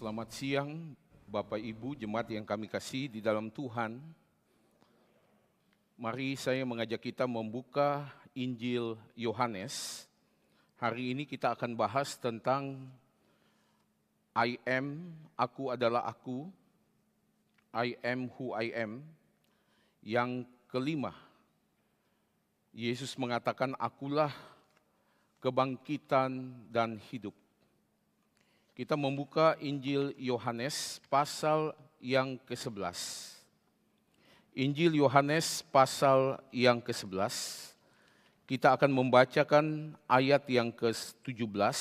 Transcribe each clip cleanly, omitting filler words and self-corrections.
Selamat siang Bapak Ibu jemaat yang kami kasih di dalam Tuhan. Mari saya mengajak kita membuka Injil Yohanes. Hari ini kita akan bahas tentang I am, aku adalah aku, I am who I am. Yang kelima, Yesus mengatakan akulah kebangkitan dan hidup. Kita membuka Injil Yohanes pasal yang ke-11. Injil Yohanes pasal yang ke-11. Kita akan membacakan ayat yang ke-17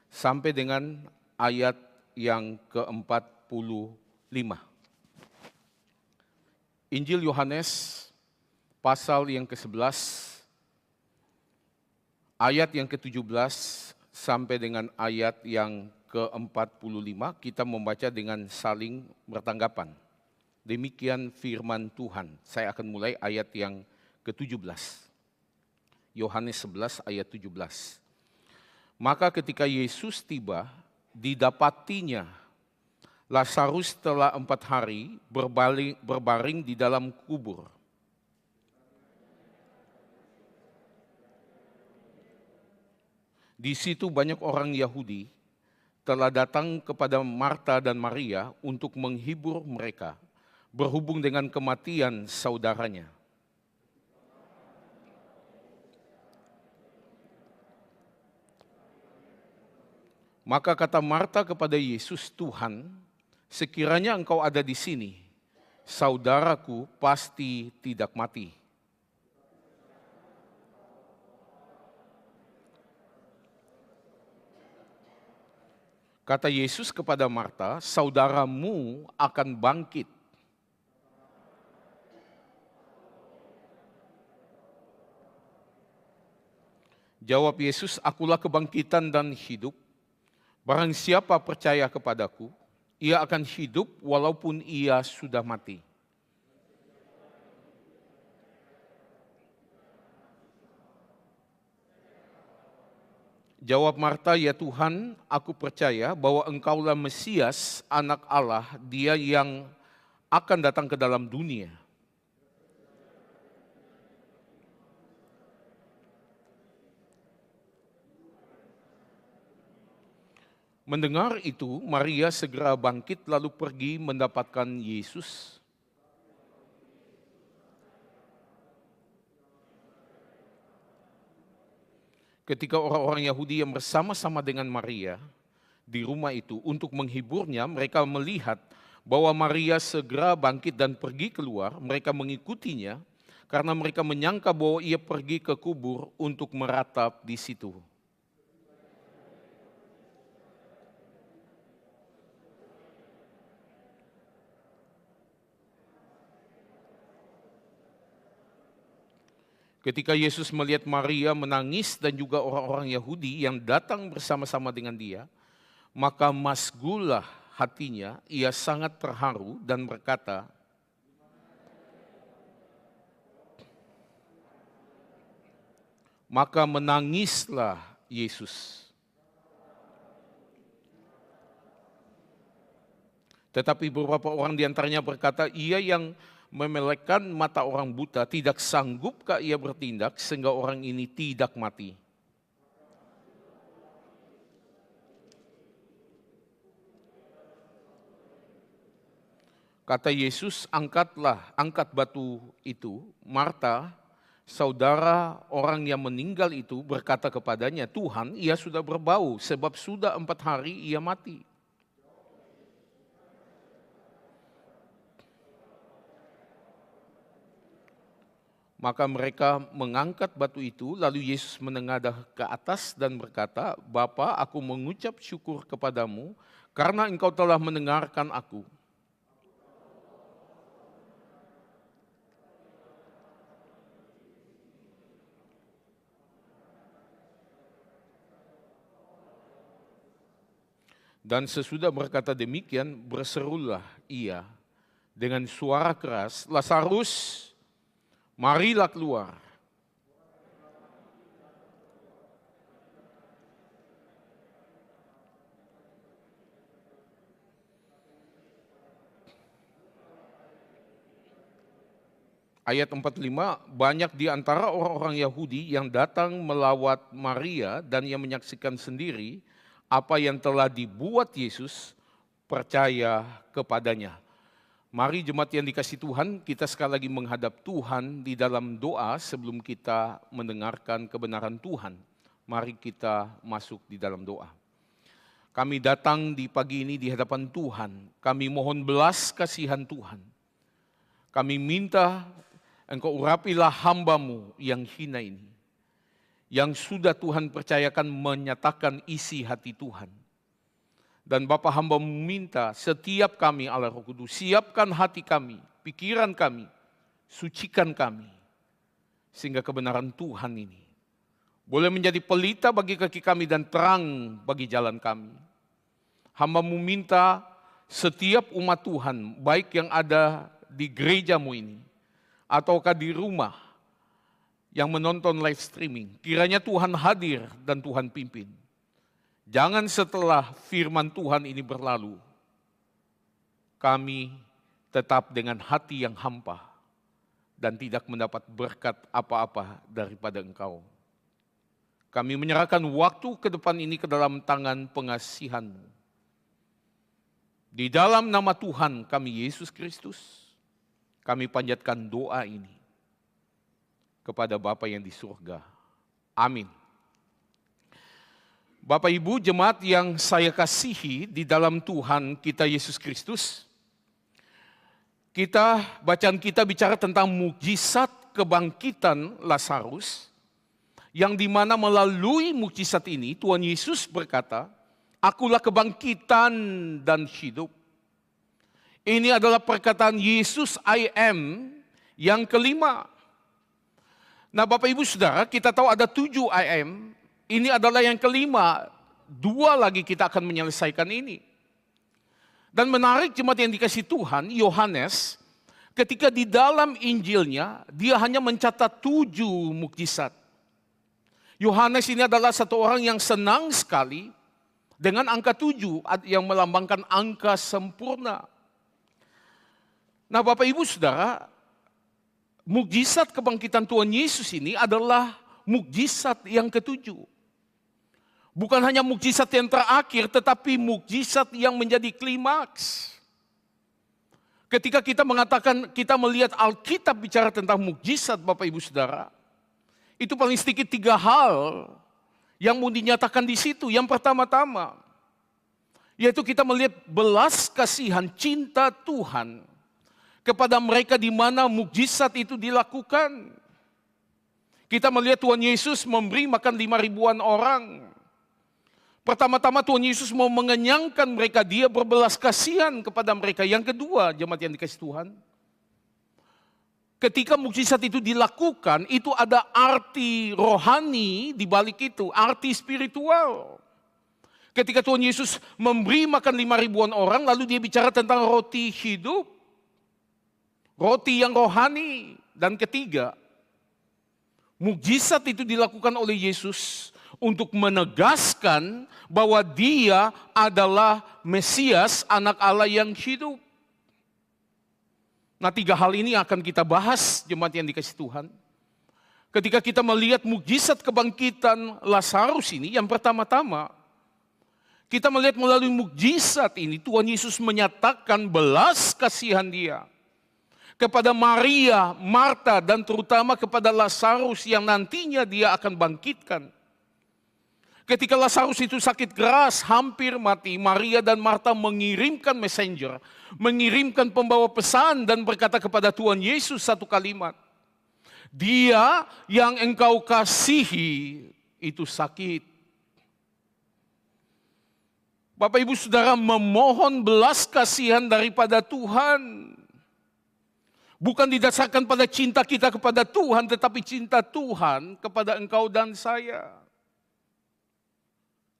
sampai dengan ayat yang ke-45. Injil Yohanes pasal yang ke-11 ayat yang ke-17 sampai dengan ayat yang ke-45, kita membaca dengan saling bertanggapan. Demikian firman Tuhan. Saya akan mulai ayat yang ke-17. Yohanes 11 ayat 17. Maka ketika Yesus tiba, didapatinya Lazarus telah 4 hari berbaring di dalam kubur. Di situ banyak orang Yahudi telah datang kepada Marta dan Maria untuk menghibur mereka, berhubung dengan kematian saudaranya. Maka kata Marta kepada Yesus, Tuhan, sekiranya engkau ada di sini, saudaraku pasti tidak mati. Kata Yesus kepada Marta, saudaramu akan bangkit. Jawab Yesus, akulah kebangkitan dan hidup. Barang siapa percaya kepadaku, ia akan hidup walaupun ia sudah mati. Jawab Marta, ya Tuhan, aku percaya bahwa engkaulah Mesias, anak Allah, dia yang akan datang ke dalam dunia. Mendengar itu, Maria segera bangkit lalu pergi mendapatkan Yesus. Ketika orang-orang Yahudi yang bersama-sama dengan Maria di rumah itu untuk menghiburnya, mereka melihat bahwa Maria segera bangkit dan pergi keluar, mereka mengikutinya karena mereka menyangka bahwa ia pergi ke kubur untuk meratap di situ. Ketika Yesus melihat Maria menangis dan juga orang-orang Yahudi yang datang bersama-sama dengan dia, maka masgulah hatinya, ia sangat terharu dan berkata, maka menangislah Yesus. Tetapi beberapa orang diantaranya berkata, ia yang memelekkan mata orang buta, tidak sanggupkah ia bertindak sehingga orang ini tidak mati? Kata Yesus, angkat batu itu. Marta, saudara orang yang meninggal itu berkata kepadanya, Tuhan, ia sudah berbau sebab sudah 4 hari ia mati. Maka mereka mengangkat batu itu, lalu Yesus menengadah ke atas dan berkata, Bapa, aku mengucap syukur kepadamu karena engkau telah mendengarkan aku. Dan sesudah berkata demikian, berserulah ia dengan suara keras, Lazarus, marilah keluar. Ayat 45, banyak di antara orang-orang Yahudi yang datang melawat Maria dan yang menyaksikan sendiri apa yang telah dibuat Yesus, percaya kepadanya. Mari jemaat yang dikasihi Tuhan, kita sekali lagi menghadap Tuhan di dalam doa sebelum kita mendengarkan kebenaran Tuhan. Mari kita masuk di dalam doa. Kami datang di pagi ini di hadapan Tuhan, kami mohon belas kasihan Tuhan. Kami minta Engkau urapilah hamba-Mu yang hina ini, yang sudah Tuhan percayakan menyatakan isi hati Tuhan. Dan Bapa hamba-Mu minta setiap kami Allah Roh Kudus, siapkan hati kami, pikiran kami, sucikan kami. Sehingga kebenaran Tuhan ini boleh menjadi pelita bagi kaki kami dan terang bagi jalan kami. Hamba-Mu minta setiap umat Tuhan, baik yang ada di gereja-Mu ini, ataukah di rumah yang menonton live streaming, kiranya Tuhan hadir dan Tuhan pimpin. Jangan setelah firman Tuhan ini berlalu, kami tetap dengan hati yang hampa dan tidak mendapat berkat apa-apa daripada Engkau. Kami menyerahkan waktu ke depan ini ke dalam tangan pengasihan-Mu. Di dalam nama Tuhan kami Yesus Kristus, kami panjatkan doa ini kepada Bapa yang di surga. Amin. Bapak Ibu jemaat yang saya kasihi di dalam Tuhan kita Yesus Kristus, bacaan kita bicara tentang mukjizat kebangkitan Lazarus, yang dimana melalui mukjizat ini Tuhan Yesus berkata, "Akulah kebangkitan dan hidup." Ini adalah perkataan Yesus I am yang kelima. Nah Bapak Ibu Saudara, kita tahu ada 7 I am. Ini adalah yang kelima. 2 lagi kita akan menyelesaikan ini. Dan menarik jemaat yang dikasihi Tuhan, Yohanes, ketika di dalam Injilnya, dia hanya mencatat 7 mukjizat. Yohanes ini adalah satu orang yang senang sekali dengan angka 7 yang melambangkan angka sempurna. Nah Bapak Ibu Saudara, mukjizat kebangkitan Tuhan Yesus ini adalah mukjizat yang ke-7. Bukan hanya mukjizat yang terakhir, tetapi mukjizat yang menjadi klimaks. Ketika kita mengatakan, kita melihat Alkitab bicara tentang mukjizat Bapak Ibu Saudara, itu paling sedikit 3 hal yang mau dinyatakan di situ. Yang pertama-tama, yaitu kita melihat belas kasihan cinta Tuhan kepada mereka di mana mukjizat itu dilakukan. Kita melihat Tuhan Yesus memberi makan 5.000-an orang. Pertama-tama Tuhan Yesus mau mengenyangkan mereka, dia berbelas kasihan kepada mereka. Yang kedua, jemaat yang dikasihi Tuhan, ketika mukjizat itu dilakukan, itu ada arti rohani di balik itu, arti spiritual. Ketika Tuhan Yesus memberi makan 5.000-an orang, lalu dia bicara tentang roti hidup, roti yang rohani. Dan ketiga, mukjizat itu dilakukan oleh Yesus untuk menegaskan bahwa dia adalah Mesias, anak Allah yang hidup. Nah 3 hal ini akan kita bahas jemaat yang dikasihi Tuhan. Ketika kita melihat mukjizat kebangkitan Lazarus ini, yang pertama-tama kita melihat melalui mukjizat ini Tuhan Yesus menyatakan belas kasihan dia kepada Maria, Marta, dan terutama kepada Lazarus yang nantinya dia akan bangkitkan. Ketika Lazarus itu sakit keras, hampir mati, Maria dan Marta mengirimkan messenger, mengirimkan pembawa pesan dan berkata kepada Tuhan Yesus satu kalimat, "Dia yang engkau kasihi itu sakit." Bapak Ibu Saudara, memohon belas kasihan daripada Tuhan bukan didasarkan pada cinta kita kepada Tuhan, tetapi cinta Tuhan kepada engkau dan saya.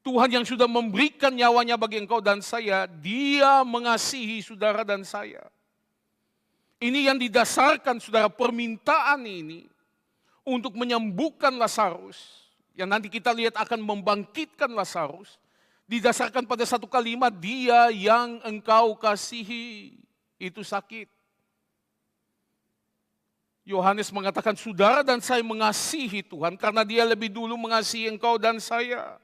Tuhan yang sudah memberikan nyawanya bagi engkau dan saya, dia mengasihi saudara dan saya. Ini yang didasarkan saudara, permintaan ini untuk menyembuhkan Lazarus, yang nanti kita lihat akan membangkitkan Lazarus, didasarkan pada satu kalimat, dia yang engkau kasihi itu sakit. Yohanes mengatakan, saudara dan saya mengasihi Tuhan karena dia lebih dulu mengasihi engkau dan saya.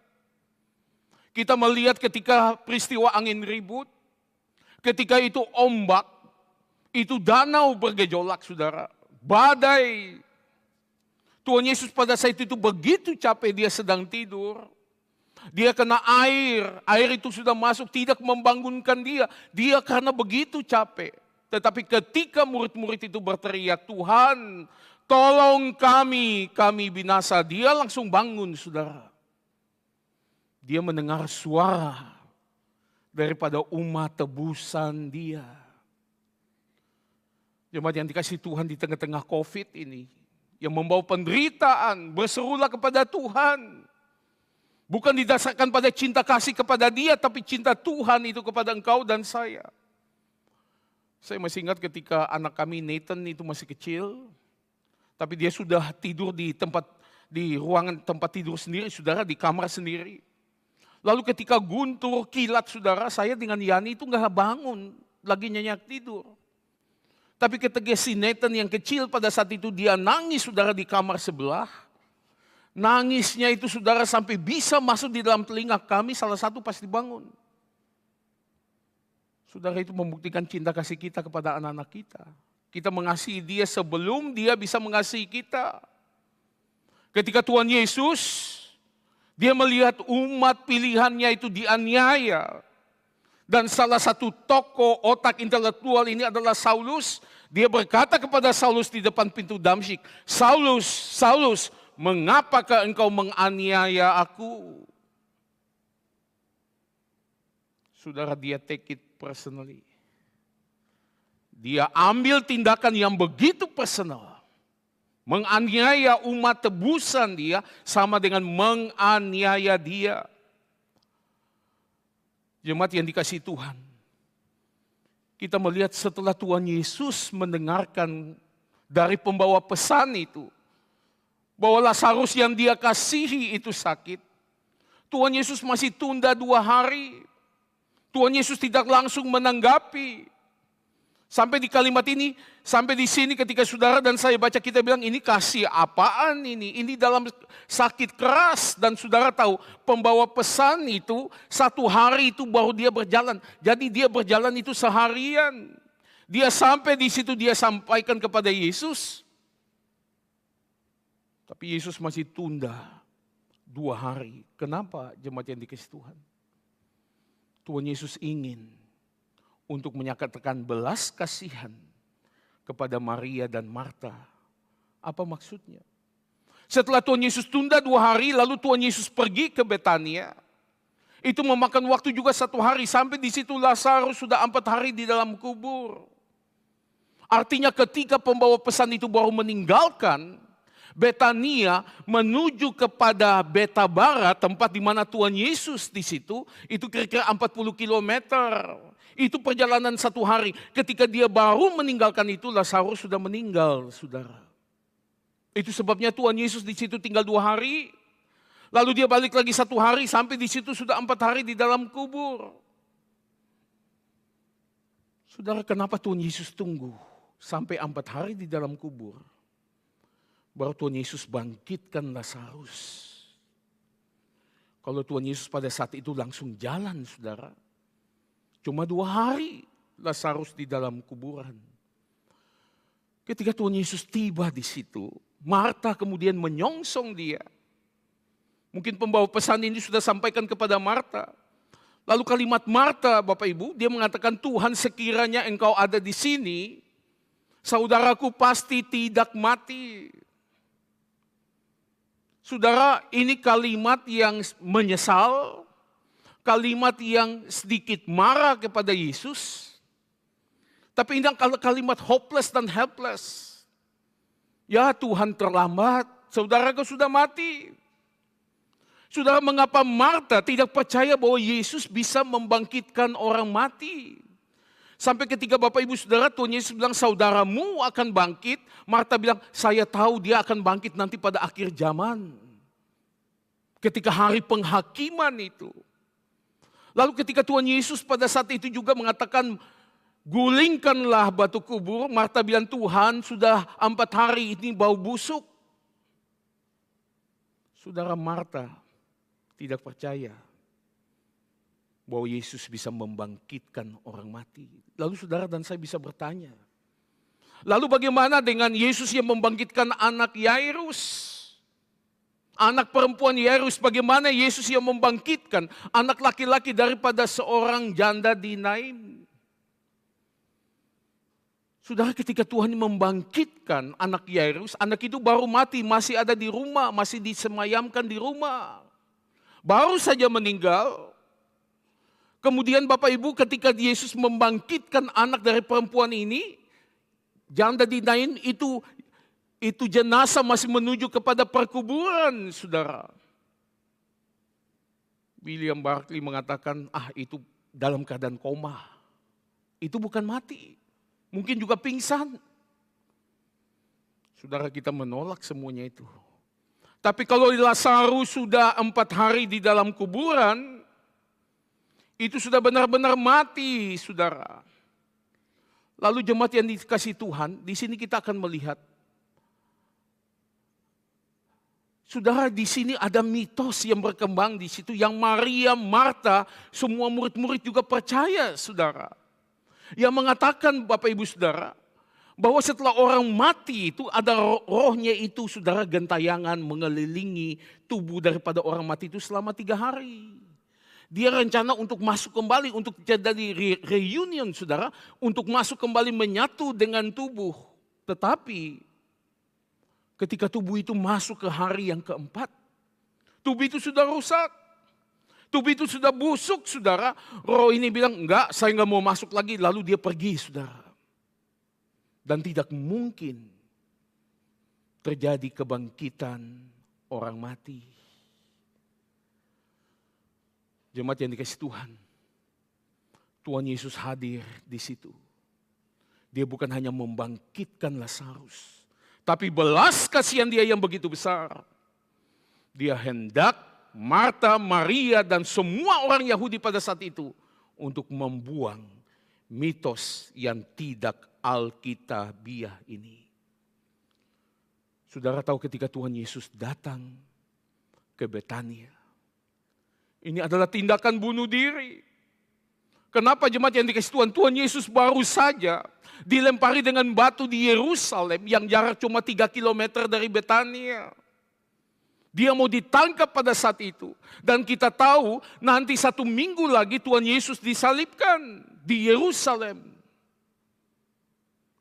Kita melihat ketika peristiwa angin ribut, ketika itu ombak, itu danau bergejolak saudara, badai. Tuhan Yesus pada saat itu begitu capek, dia sedang tidur. Dia kena air itu sudah masuk, tidak membangunkan dia. Dia karena begitu capek. Tetapi ketika murid-murid itu berteriak, Tuhan tolong kami binasa. Dia langsung bangun saudara. Dia mendengar suara daripada umat tebusan dia. Jemaat yang dikasihi Tuhan, di tengah-tengah COVID ini, yang membawa penderitaan, berserulah kepada Tuhan. Bukan didasarkan pada cinta kasih kepada dia, tapi cinta Tuhan itu kepada engkau dan saya. Saya masih ingat ketika anak kami Nathan itu masih kecil, tapi dia sudah tidur di ruangan tempat tidur sendiri, saudara, di kamar sendiri. Lalu ketika guntur, kilat saudara, saya dengan Yani itu gak bangun, lagi nyenyak tidur. Tapi ketika si Nathan yang kecil pada saat itu dia nangis saudara di kamar sebelah. Nangisnya itu saudara sampai bisa masuk di dalam telinga kami, salah satu pasti bangun. Saudara, itu membuktikan cinta kasih kita kepada anak-anak kita. Kita mengasihi dia sebelum dia bisa mengasihi kita. Ketika Tuhan Yesus, dia melihat umat pilihannya itu dianiaya. Dan salah satu tokoh otak intelektual ini adalah Saulus. Dia berkata kepada Saulus di depan pintu Damsyik, Saulus, Saulus, mengapakah engkau menganiaya aku? Saudara, dia take it personally. Dia ambil tindakan yang begitu personal. Menganiaya umat tebusan dia sama dengan menganiaya dia. Jemaat yang dikasihi Tuhan, kita melihat setelah Tuhan Yesus mendengarkan dari pembawa pesan itu, bahwa Lazarus yang dia kasihi itu sakit, Tuhan Yesus masih tunda 2 hari. Tuhan Yesus tidak langsung menanggapi. Sampai di kalimat ini, sampai di sini ketika saudara dan saya baca, kita bilang ini kasih apaan ini? Ini dalam sakit keras. Dan saudara tahu, pembawa pesan itu 1 hari itu baru dia berjalan. Jadi dia berjalan itu seharian. Dia sampai di situ, dia sampaikan kepada Yesus. Tapi Yesus masih tunda 2 hari. Kenapa jemaat yang dikasihi Tuhan? Tuhan Yesus ingin untuk menyatakan belas kasihan kepada Maria dan Marta. Apa maksudnya? Setelah Tuhan Yesus tunda 2 hari, lalu Tuhan Yesus pergi ke Betania. Itu memakan waktu juga 1 hari, sampai di situ Lazarus sudah 4 hari di dalam kubur. Artinya ketika pembawa pesan itu baru meninggalkan Betania menuju kepada Betabara, tempat di mana Tuhan Yesus di situ, itu kira-kira 40 kilometer. Itu perjalanan 1 hari. Ketika dia baru meninggalkan itu, Lazarus sudah meninggal, saudara. Itu sebabnya Tuhan Yesus di situ tinggal 2 hari. Lalu dia balik lagi 1 hari, sampai di situ sudah 4 hari di dalam kubur. Saudara, kenapa Tuhan Yesus tunggu sampai 4 hari di dalam kubur? Baru Tuhan Yesus bangkitkan Lazarus. Kalau Tuhan Yesus pada saat itu langsung jalan, saudara. Cuma 2 hari Lazarus di dalam kuburan. Ketika Tuhan Yesus tiba di situ, Marta kemudian menyongsong dia. Mungkin pembawa pesan ini sudah sampaikan kepada Marta. Lalu kalimat Marta, Bapak Ibu, dia mengatakan, Tuhan sekiranya engkau ada di sini, saudaraku pasti tidak mati. Saudara, ini kalimat yang menyesal, kalimat yang sedikit marah kepada Yesus. Tapi ini kalimat hopeless dan helpless. Ya Tuhan, terlambat, saudaraku sudah mati. Saudara, mengapa Marta tidak percaya bahwa Yesus bisa membangkitkan orang mati? Sampai ketika Bapak Ibu Saudara, Tuhan Yesus bilang saudaramu akan bangkit. Marta bilang, saya tahu dia akan bangkit nanti pada akhir zaman. Ketika hari penghakiman itu. Lalu ketika Tuhan Yesus pada saat itu juga mengatakan, Gulingkanlah batu kubur. Marta bilang, Tuhan sudah 4 hari ini bau busuk. Saudara, Marta tidak percaya bahwa Yesus bisa membangkitkan orang mati. Lalu saudara dan saya bisa bertanya, lalu bagaimana dengan Yesus yang membangkitkan anak Yairus? Anak perempuan Yairus, bagaimana Yesus yang membangkitkan anak laki-laki daripada seorang janda di Nain? Saudara, ketika Tuhan membangkitkan anak Yairus, anak itu baru mati, masih ada di rumah, masih disemayamkan di rumah. Baru saja meninggal. Kemudian Bapak Ibu, ketika Yesus membangkitkan anak dari perempuan ini, janda di Nain itu jenazah masih menuju kepada perkuburan, saudara. William Barclay mengatakan, itu dalam keadaan koma. Itu bukan mati. Mungkin juga pingsan. Saudara, kita menolak semuanya itu. Tapi kalau Lazarus sudah 4 hari di dalam kuburan, itu sudah benar-benar mati, saudara. Lalu jemaat yang dikasihi Tuhan, di sini kita akan melihat, saudara, di sini ada mitos yang berkembang di situ, yang Maria, Marta, semua murid-murid juga percaya, saudara. Yang mengatakan, Bapak Ibu Saudara, bahwa setelah orang mati itu ada rohnya itu, saudara, gentayangan mengelilingi tubuh daripada orang mati itu selama 3 hari. Dia rencana untuk masuk kembali, untuk jadi reunion, saudara, untuk masuk kembali menyatu dengan tubuh. Tetapi ketika tubuh itu masuk ke hari yang keempat, tubuh itu sudah rusak. Tubuh itu sudah busuk, saudara. Roh ini bilang, enggak, saya enggak mau masuk lagi. Lalu dia pergi, saudara. Dan tidak mungkin terjadi kebangkitan orang mati. Jemaat yang dikasihi Tuhan, Tuhan Yesus hadir di situ. Dia bukan hanya membangkitkan Lazarus, tapi belas kasihan dia yang begitu besar. Dia hendak Marta, Maria, dan semua orang Yahudi pada saat itu untuk membuang mitos yang tidak alkitabiah ini. Saudara tahu ketika Tuhan Yesus datang ke Betania, ini adalah tindakan bunuh diri. Kenapa jemaat yang dikasihi Tuhan? Tuhan Yesus baru saja dilempari dengan batu di Yerusalem yang jarak cuma 3 kilometer dari Betania. Dia mau ditangkap pada saat itu. Dan kita tahu nanti 1 minggu lagi Tuhan Yesus disalibkan di Yerusalem.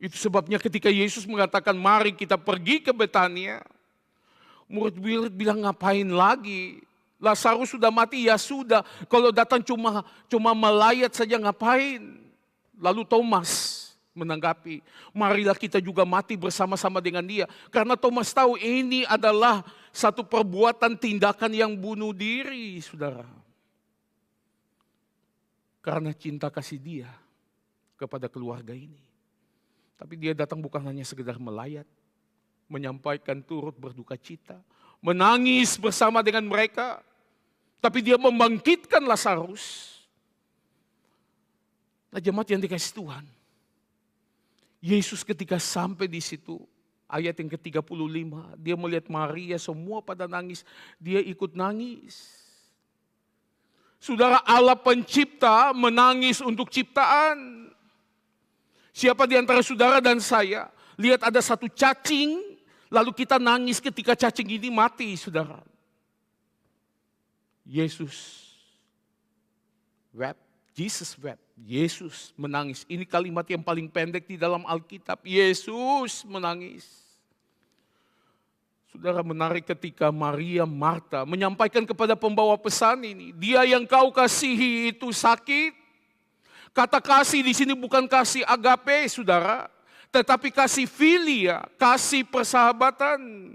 Itu sebabnya ketika Yesus mengatakan mari kita pergi ke Betania, murid-murid bilang ngapain lagi? Lazarus sudah mati, ya sudah. Kalau datang cuma melayat saja ngapain? Lalu Thomas menanggapi, marilah kita juga mati bersama-sama dengan dia. Karena Thomas tahu ini adalah satu perbuatan tindakan yang bunuh diri, saudara. Karena cinta kasih dia kepada keluarga ini. Tapi dia datang bukan hanya sekedar melayat, menyampaikan turut berduka cita, menangis bersama dengan mereka. Tapi dia membangkitkan Lazarus. Nah, jemaat yang dikasihi Tuhan, Yesus ketika sampai di situ, ayat yang ke-35, dia melihat Maria, semua pada nangis, dia ikut nangis. Saudara, Allah pencipta menangis untuk ciptaan. Siapa di antara saudara dan saya, lihat ada satu cacing, lalu kita nangis ketika cacing ini mati, saudara. Yesus wept, Jesus wept, Yesus menangis. Ini kalimat yang paling pendek di dalam Alkitab, Yesus menangis. Saudara, menarik ketika Maria Marta menyampaikan kepada pembawa pesan ini, dia yang kau kasihi itu sakit. Kata kasih di sini bukan kasih agape, saudara, tetapi kasih filia, kasih persahabatan.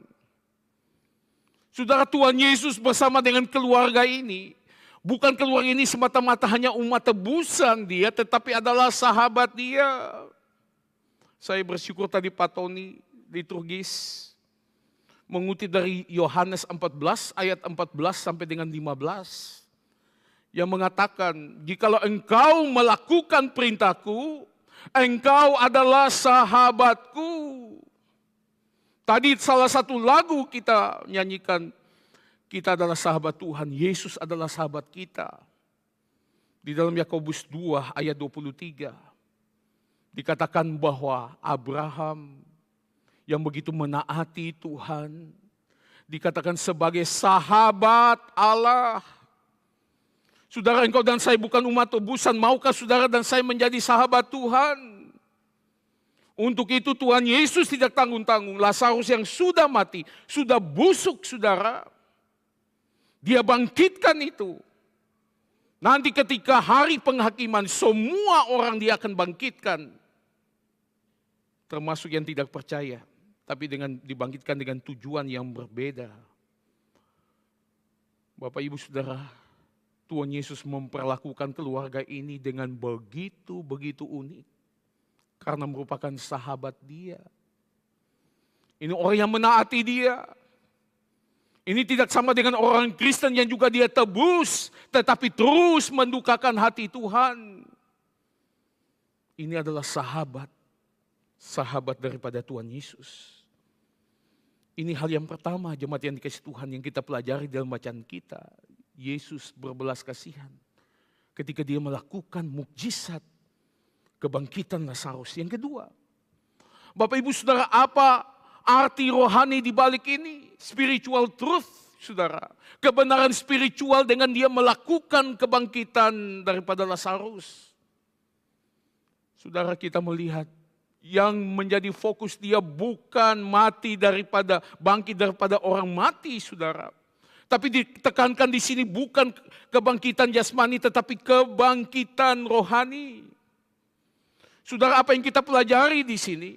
Saudara, Tuhan Yesus bersama dengan keluarga ini, bukan keluarga ini semata-mata hanya umat tebusan dia, tetapi adalah sahabat dia. Saya bersyukur tadi Pak Tony liturgis mengutip dari Yohanes 14 ayat 14 sampai dengan 15. Yang mengatakan, jikalau engkau melakukan perintahku, Engkau adalah sahabatku. Tadi salah satu lagu kita nyanyikan, kita adalah sahabat Tuhan, Yesus adalah sahabat kita. Di dalam Yakobus 2 ayat 23, dikatakan bahwa Abraham yang begitu menaati Tuhan, dikatakan sebagai sahabat Allah. Saudara, engkau dan saya bukan umat tebusan, maukah saudara dan saya menjadi sahabat Tuhan? Untuk itu Tuhan Yesus tidak tanggung-tanggung. Lazarus yang sudah mati, sudah busuk saudara, Dia bangkitkan itu. Nanti ketika hari penghakiman, semua orang Dia akan bangkitkan. Termasuk yang tidak percaya, tapi dibangkitkan dengan tujuan yang berbeda. Bapak Ibu Saudara, Tuhan Yesus memperlakukan keluarga ini dengan begitu unik. Karena merupakan sahabat Dia. Ini orang yang menaati Dia. Ini tidak sama dengan orang Kristen yang juga dia tebus, tetapi terus mendukakan hati Tuhan. Ini adalah sahabat daripada Tuhan Yesus. Ini hal yang pertama, jemaat yang dikasihi Tuhan, yang kita pelajari dalam bacaan kita. Yesus berbelas kasihan ketika Dia melakukan mukjizat kebangkitan Lazarus. Yang kedua, Bapak Ibu Saudara, apa arti rohani di balik ini? Spiritual truth, saudara. Kebenaran spiritual dengan Dia melakukan kebangkitan daripada Lazarus. Saudara, kita melihat yang menjadi fokus Dia bukan bangkit daripada orang mati, saudara. Tapi ditekankan di sini bukan kebangkitan jasmani, tetapi kebangkitan rohani. Saudara, apa yang kita pelajari di sini?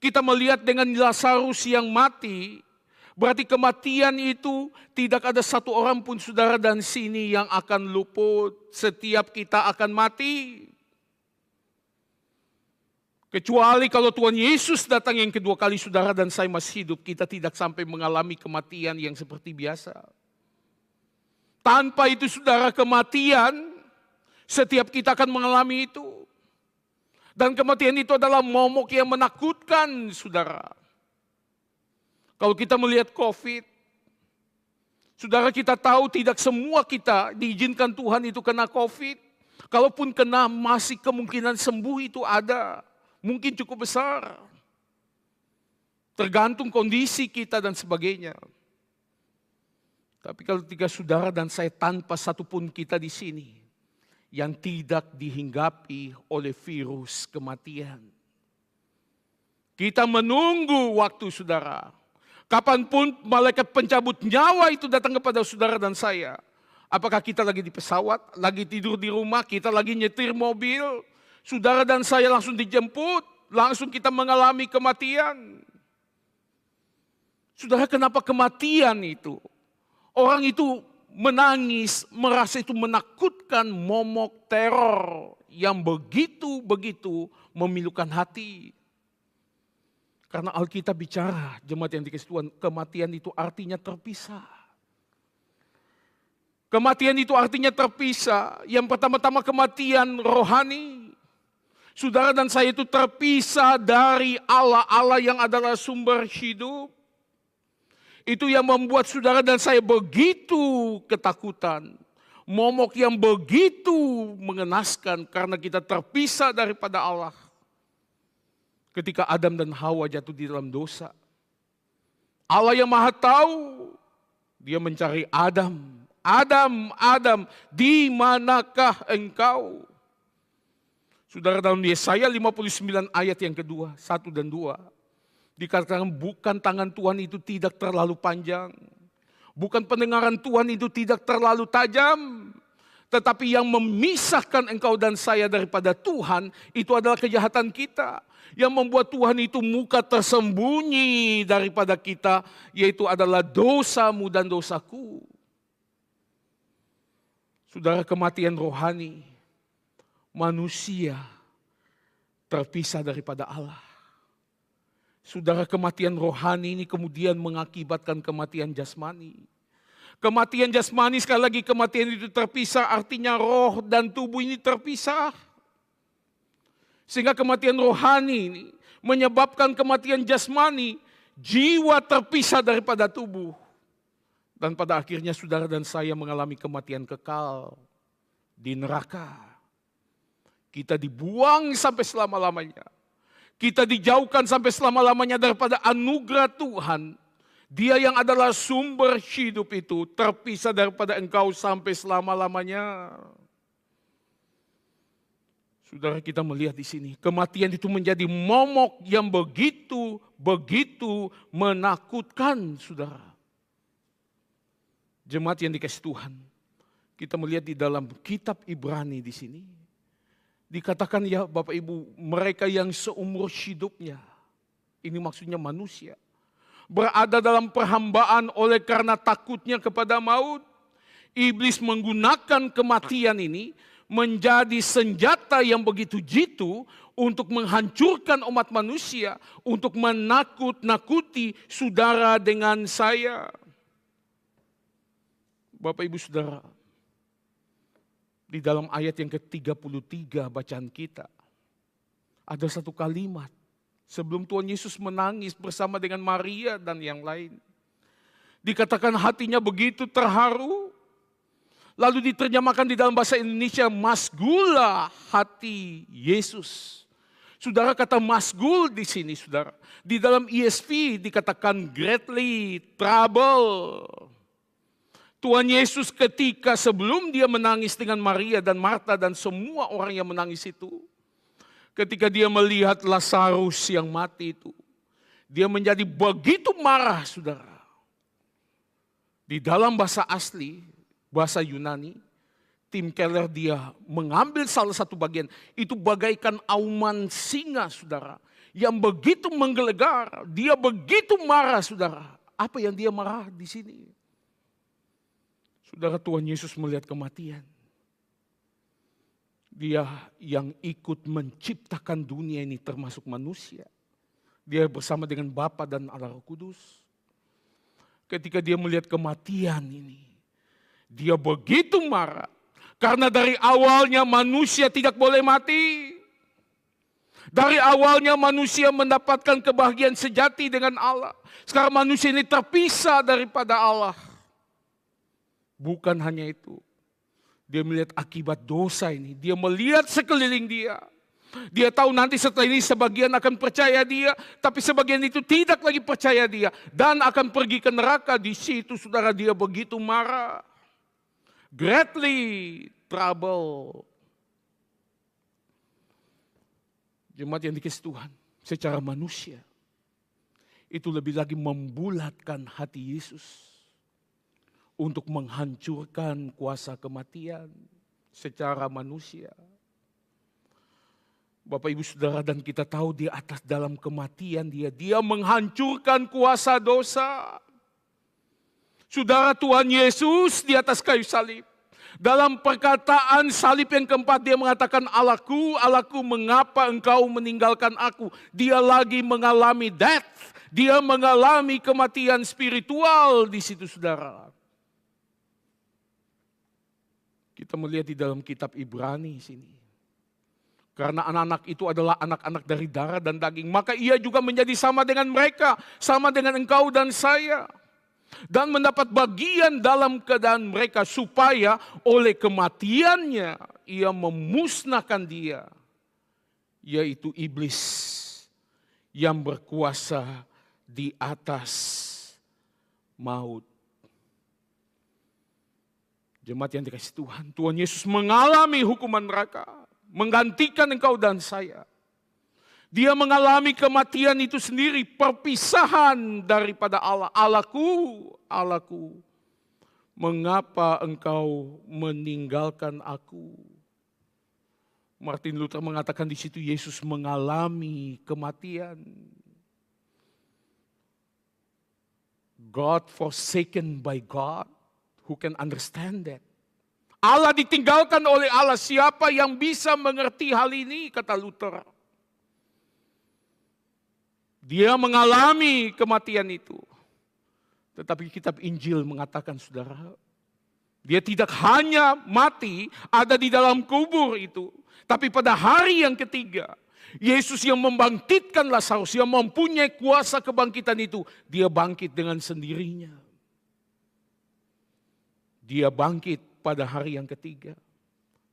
Kita melihat dengan Lazarus yang mati, berarti kematian itu tidak ada satu orang pun saudara dan sini yang akan luput. Setiap kita akan mati. Kecuali kalau Tuhan Yesus datang yang kedua kali, saudara dan saya masih hidup, kita tidak sampai mengalami kematian yang seperti biasa. Tanpa itu saudara, kematian, setiap kita akan mengalami itu. Dan kematian itu adalah momok yang menakutkan, saudara. Kalau kita melihat COVID, saudara, kita tahu tidak semua kita diizinkan Tuhan itu kena COVID. Kalaupun kena, masih kemungkinan sembuh itu ada. Mungkin cukup besar. Tergantung kondisi kita dan sebagainya. Tapi kalau ketika saudara dan saya tanpa satupun kita di sini yang tidak dihinggapi oleh virus kematian. Kita menunggu waktu saudara. Kapanpun malaikat pencabut nyawa itu datang kepada saudara dan saya. Apakah kita lagi di pesawat, lagi tidur di rumah, kita lagi nyetir mobil. Saudara dan saya langsung dijemput, langsung kita mengalami kematian. Saudara, kenapa kematian itu? Orang itu menangis, merasa itu menakutkan, momok teror yang begitu memilukan hati. Karena Alkitab bicara, jemaat yang dikasihi Tuhan, kematian itu artinya terpisah. Kematian itu artinya terpisah. Yang pertama-tama kematian rohani. Saudara dan saya itu terpisah dari Allah yang adalah sumber hidup. Itu yang membuat saudara dan saya begitu ketakutan. Momok yang begitu mengenaskan karena kita terpisah daripada Allah. Ketika Adam dan Hawa jatuh di dalam dosa. Allah yang Maha Tahu, Dia mencari Adam. Adam, di manakah engkau? Saudara, dalam Yesaya 59 ayat yang kedua, 1 dan 2. Dikatakan bukan tangan Tuhan itu tidak terlalu panjang. Bukan pendengaran Tuhan itu tidak terlalu tajam. Tetapi yang memisahkan engkau dan saya daripada Tuhan, itu adalah kejahatan kita. Yang membuat Tuhan itu muka tersembunyi daripada kita, yaitu adalah dosamu dan dosaku. Saudara, kematian rohani, manusia terpisah daripada Allah. Saudara, kematian rohani ini kemudian mengakibatkan kematian jasmani. Kematian jasmani, sekali lagi kematian itu terpisah, artinya roh dan tubuh ini terpisah. Sehingga kematian rohani ini menyebabkan kematian jasmani, jiwa terpisah daripada tubuh. Dan pada akhirnya saudara dan saya mengalami kematian kekal di neraka. Kita dibuang sampai selama-lamanya. Kita dijauhkan sampai selama-lamanya daripada anugerah Tuhan. Dia yang adalah sumber hidup itu terpisah daripada engkau sampai selama-lamanya. Saudara, kita melihat di sini, kematian itu menjadi momok yang begitu menakutkan, saudara. Jemaat yang dikasihi Tuhan, kita melihat di dalam kitab Ibrani di sini, dikatakan ya Bapak Ibu, mereka yang seumur hidupnya, ini maksudnya manusia, berada dalam perhambaan oleh karena takutnya kepada maut. Iblis menggunakan kematian ini menjadi senjata yang begitu jitu untuk menghancurkan umat manusia, untuk menakut-nakuti saudara dengan saya. Bapak Ibu Saudara, di dalam ayat yang ke-33 bacaan kita, ada satu kalimat sebelum Tuhan Yesus menangis bersama dengan Maria dan yang lain. Dikatakan hatinya begitu terharu. Lalu diterjemahkan di dalam bahasa Indonesia, masgullah hati Yesus. Saudara, kata masgul di sini, saudara, di dalam ESV dikatakan greatly trouble. Tuhan Yesus ketika sebelum dia menangis dengan Maria dan Marta dan semua orang yang menangis itu, ketika dia melihat Lazarus yang mati itu, dia menjadi begitu marah, saudara. Di dalam bahasa asli, bahasa Yunani, Tim Keller dia mengambil salah satu bagian, itu bagaikan auman singa, saudara, yang begitu menggelegar, dia begitu marah, saudara. Apa yang dia marah di sini? Saudara, Tuhan Yesus melihat kematian. Dia yang ikut menciptakan dunia ini termasuk manusia. Dia bersama dengan Bapa dan Allah Roh Kudus. Ketika dia melihat kematian ini, dia begitu marah. Karena dari awalnya manusia tidak boleh mati. Dari awalnya manusia mendapatkan kebahagiaan sejati dengan Allah. Sekarang manusia ini terpisah daripada Allah. Bukan hanya itu. Dia melihat akibat dosa ini. Dia melihat sekeliling dia. Dia tahu nanti setelah ini sebagian akan percaya dia. Tapi sebagian itu tidak lagi percaya dia. Dan akan pergi ke neraka. Di situ saudara, dia begitu marah. Greatly trouble. Jemaat yang dikasihi Tuhan, secara manusia, itu lebih lagi membulatkan hati Yesus untuk menghancurkan kuasa kematian secara manusia. Bapak Ibu Saudara, dan kita tahu di atas dalam kematian dia menghancurkan kuasa dosa. Saudara, Tuhan Yesus di atas kayu salib. Dalam perkataan salib yang keempat dia mengatakan, Allahku, Allahku, mengapa engkau meninggalkan aku? Dia lagi mengalami death. Dia mengalami kematian spiritual di situ, saudara. Kita melihat di dalam kitab Ibrani sini. Karena anak-anak itu adalah anak-anak dari darah dan daging. Maka ia juga menjadi sama dengan mereka. Sama dengan engkau dan saya. Dan mendapat bagian dalam keadaan mereka supaya oleh kematiannya ia memusnahkan dia, yaitu iblis yang berkuasa di atas maut. Jemaat yang dikasihi Tuhan, Tuhan Yesus mengalami hukuman neraka, menggantikan engkau dan saya. Dia mengalami kematian itu sendiri, perpisahan daripada Allah. Allahku, Allahku, mengapa engkau meninggalkan aku? Martin Luther mengatakan di situ Yesus mengalami kematian. God forsaken by God, who can understand that? Allah ditinggalkan oleh Allah, siapa yang bisa mengerti hal ini, kata Luther. Dia mengalami kematian itu. Tetapi kitab Injil mengatakan, saudara, dia tidak hanya mati ada di dalam kubur itu. Tapi pada hari yang ketiga, Yesus yang membangkitkan Lazarus, yang mempunyai kuasa kebangkitan itu, dia bangkit dengan sendirinya. Dia bangkit pada hari yang ketiga.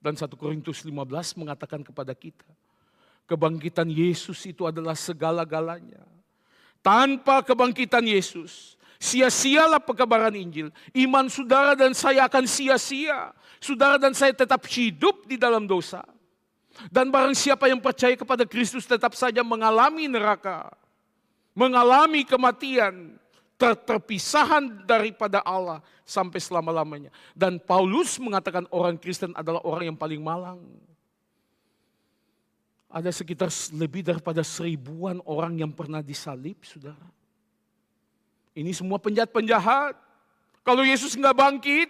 Dan 1 Korintus 15 mengatakan kepada kita, kebangkitan Yesus itu adalah segala-galanya. Tanpa kebangkitan Yesus, sia-sialah pekabaran Injil. Iman saudara dan saya akan sia-sia. Saudara dan saya tetap hidup di dalam dosa. Dan barang siapa yang percaya kepada Kristus tetap saja mengalami neraka. Mengalami kematian. Terpisahan daripada Allah sampai selama-lamanya. Dan Paulus mengatakan orang Kristen adalah orang yang paling malang. Ada sekitar lebih daripada 1000-an orang yang pernah disalib, saudara. Ini semua penjahat-penjahat. Kalau Yesus nggak bangkit,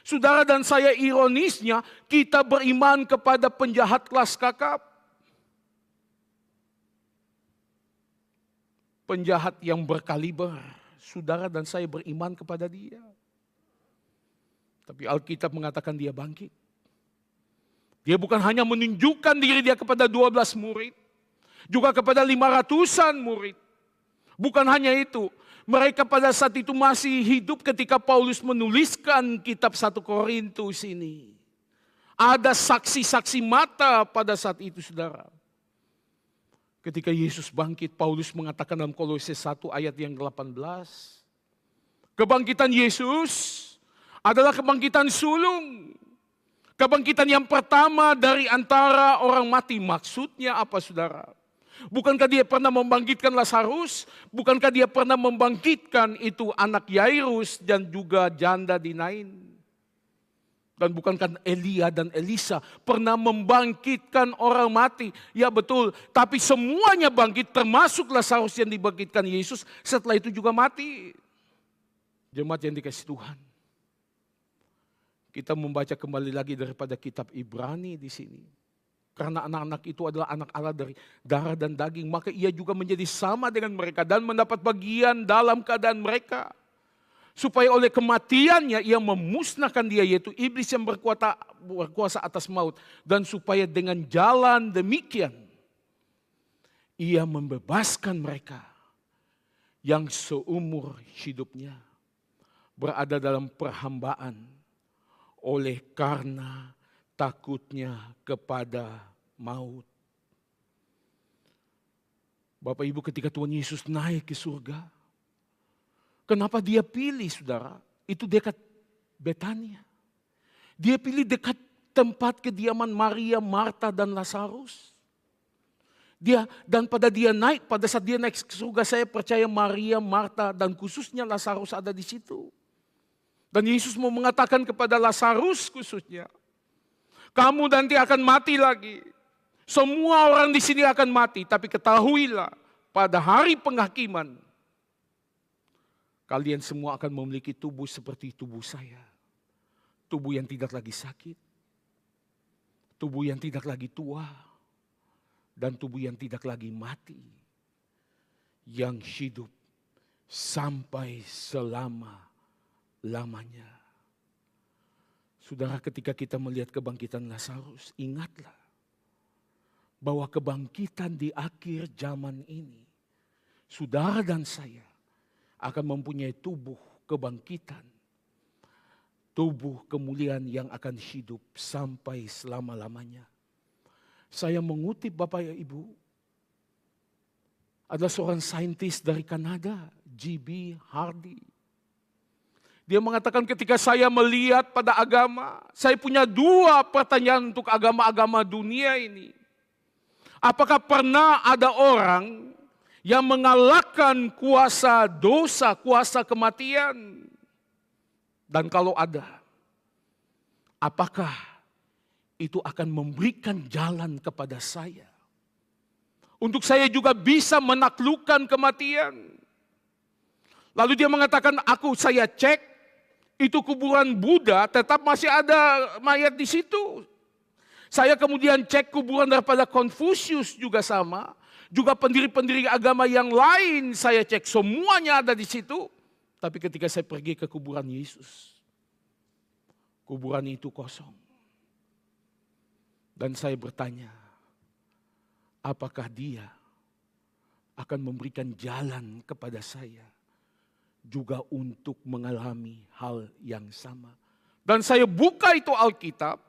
saudara dan saya ironisnya, kita beriman kepada penjahat kelas kakap. Penjahat yang berkaliber, saudara dan saya beriman kepada dia. Tapi Alkitab mengatakan dia bangkit. Dia bukan hanya menunjukkan diri dia kepada 12 murid, juga kepada 500-an murid. Bukan hanya itu, mereka pada saat itu masih hidup ketika Paulus menuliskan kitab 1 Korintus ini. Ada saksi-saksi mata pada saat itu, saudara. Ketika Yesus bangkit, Paulus mengatakan dalam Kolose 1 ayat yang 18. Kebangkitan Yesus adalah kebangkitan sulung. Kebangkitan yang pertama dari antara orang mati. Maksudnya apa, saudara? Bukankah dia pernah membangkitkan Lazarus? Bukankah dia pernah membangkitkan itu anak Yairus dan juga janda di Nain? Dan bukankah Elia dan Elisa pernah membangkitkan orang mati? Ya betul, tapi semuanya bangkit termasuk Lazarus yang dibangkitkan Yesus setelah itu juga mati. Jemaat yang dikasihi Tuhan. Kita membaca kembali lagi daripada kitab Ibrani di sini. Karena anak-anak itu adalah anak Allah dari darah dan daging, maka ia juga menjadi sama dengan mereka dan mendapat bagian dalam keadaan mereka. Supaya oleh kematiannya ia memusnahkan dia, yaitu iblis yang berkuasa atas maut. Dan supaya dengan jalan demikian ia membebaskan mereka yang seumur hidupnya berada dalam perhambaan oleh karena takutnya kepada maut. Bapak Ibu, ketika Tuhan Yesus naik ke surga, kenapa dia pilih, saudara? Itu dekat Betania. Dia pilih dekat tempat kediaman Maria, Marta, dan Lazarus. Pada saat dia naik ke surga, saya percaya Maria, Marta, dan khususnya Lazarus ada di situ. Dan Yesus mau mengatakan kepada Lazarus khususnya, kamu nanti akan mati lagi. Semua orang di sini akan mati, tapi ketahuilah pada hari penghakiman, kalian semua akan memiliki tubuh seperti tubuh saya. Tubuh yang tidak lagi sakit, tubuh yang tidak lagi tua, dan tubuh yang tidak lagi mati. Yang hidup sampai selama-lamanya. Saudara, ketika kita melihat kebangkitan Lazarus, ingatlah bahwa kebangkitan di akhir zaman ini, saudara dan saya akan mempunyai tubuh kebangkitan, tubuh kemuliaan yang akan hidup sampai selama-lamanya. Saya mengutip Bapak Ibu, adalah seorang saintis dari Kanada, G.B. Hardy. Dia mengatakan ketika saya melihat pada agama, saya punya 2 pertanyaan untuk agama-agama dunia ini. Apakah pernah ada orang yang mengalahkan kuasa dosa, kuasa kematian? Dan kalau ada, apakah itu akan memberikan jalan kepada saya? Untuk saya juga bisa menaklukkan kematian. Lalu dia mengatakan, saya cek, itu kuburan Buddha tetap masih ada mayat di situ. Saya kemudian cek kuburan daripada Konfusius juga sama. Juga pendiri-pendiri agama yang lain saya cek, semuanya ada di situ. Tapi ketika saya pergi ke kuburan Yesus, kuburan itu kosong. Dan saya bertanya, apakah Dia akan memberikan jalan kepada saya juga untuk mengalami hal yang sama. Dan saya buka itu Alkitab,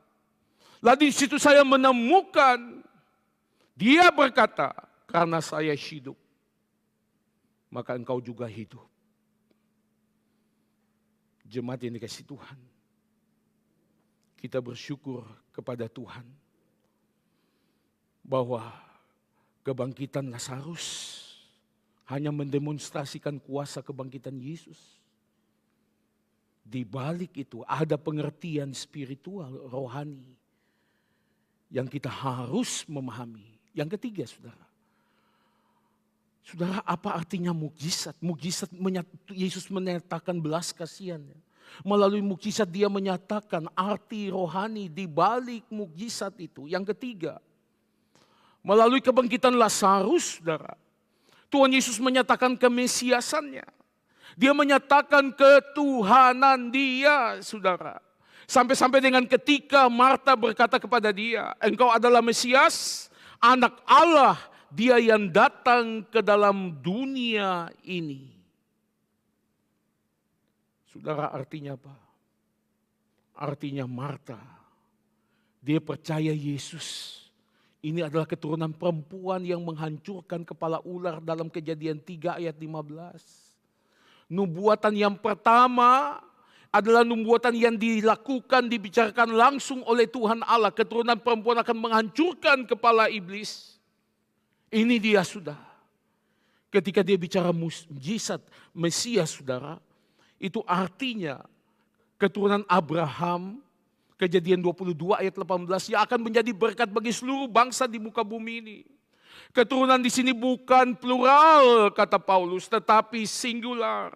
lalu di situ saya menemukan Dia berkata, karena saya hidup, maka engkau juga hidup. Jemaat yang dikasihi Tuhan, kita bersyukur kepada Tuhan bahwa kebangkitan Lazarus hanya mendemonstrasikan kuasa kebangkitan Yesus. Di balik itu ada pengertian spiritual, rohani yang kita harus memahami. Yang ketiga, saudara. Saudara, apa artinya mukjizat? Mukjizat Yesus menyatakan belas kasihan. Melalui mukjizat Dia menyatakan arti rohani di balik mukjizat itu. Yang ketiga, melalui kebangkitan Lazarus, saudara, Tuhan Yesus menyatakan kemesiasannya. Dia menyatakan ketuhanan Dia, saudara. Sampai-sampai dengan ketika Marta berkata kepada Dia, engkau adalah Mesias, Anak Allah, Dia yang datang ke dalam dunia ini. Saudara, artinya apa? Artinya Marta, dia percaya Yesus ini adalah keturunan perempuan yang menghancurkan kepala ular dalam Kejadian 3 ayat 15. Nubuatan yang pertama adalah nubuatan yang dilakukan, dibicarakan langsung oleh Tuhan Allah. Keturunan perempuan akan menghancurkan kepala iblis. Ini dia, sudah. Ketika dia bicara mukjizat Mesias, saudara, itu artinya keturunan Abraham, Kejadian 22 ayat 18, yang akan menjadi berkat bagi seluruh bangsa di muka bumi ini. Keturunan di sini bukan plural, kata Paulus, tetapi singular.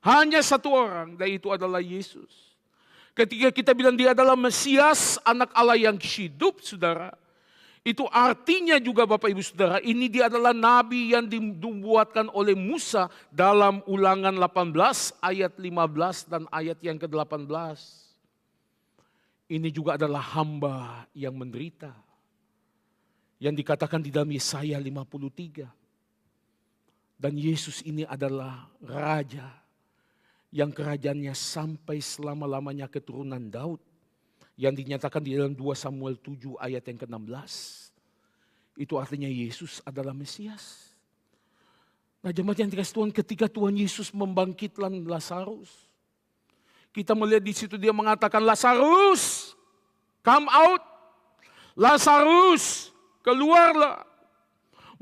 Hanya satu orang, dan itu adalah Yesus. Ketika kita bilang Dia adalah Mesias, Anak Allah yang hidup, saudara, itu artinya juga Bapak Ibu Saudara, ini Dia adalah Nabi yang dibuatkan oleh Musa dalam Ulangan 18 ayat 15 dan ayat yang ke-18. Ini juga adalah hamba yang menderita, yang dikatakan di dalam Yesaya 53. Dan Yesus ini adalah Raja yang kerajaannya sampai selama-lamanya keturunan Daud, yang dinyatakan di dalam 2 Samuel 7 ayat yang ke-16. Itu artinya Yesus adalah Mesias. Nah, jemaat yang dikasihi Tuhan, ketika Tuhan Yesus membangkitkan Lazarus, kita melihat di situ Dia mengatakan, Lazarus, come out. Lazarus, keluarlah.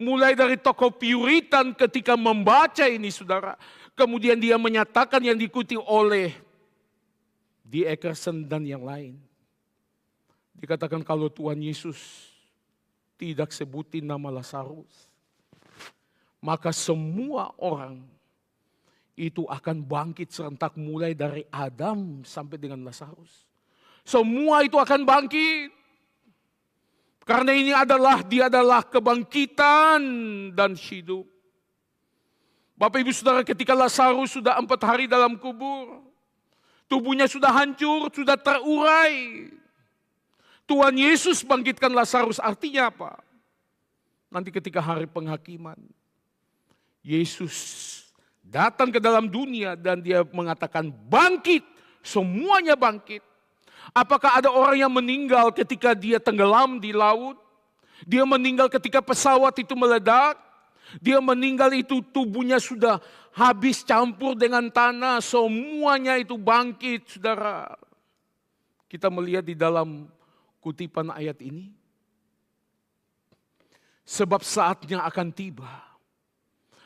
Mulai dari tokoh Puritan ketika membaca ini, saudara, kemudian dia menyatakan yang diikuti oleh D. Eckerson dan yang lain. Dikatakan kalau Tuhan Yesus tidak sebutin nama Lazarus, maka semua orang itu akan bangkit serentak mulai dari Adam sampai dengan Lazarus. Semua itu akan bangkit. Karena Dia adalah kebangkitan dan hidup. Bapak Ibu Saudara, ketika Lazarus sudah 4 hari dalam kubur, tubuhnya sudah hancur, sudah terurai. Tuhan Yesus bangkitkan Lazarus, artinya apa? Nanti ketika hari penghakiman, Yesus datang ke dalam dunia dan Dia mengatakan bangkit, semuanya bangkit. Apakah ada orang yang meninggal ketika dia tenggelam di laut? Dia meninggal ketika pesawat itu meledak? Dia meninggal itu tubuhnya sudah habis campur dengan tanah, semuanya itu bangkit, saudara. Kita melihat di dalam kutipan ayat ini. Sebab saatnya akan tiba,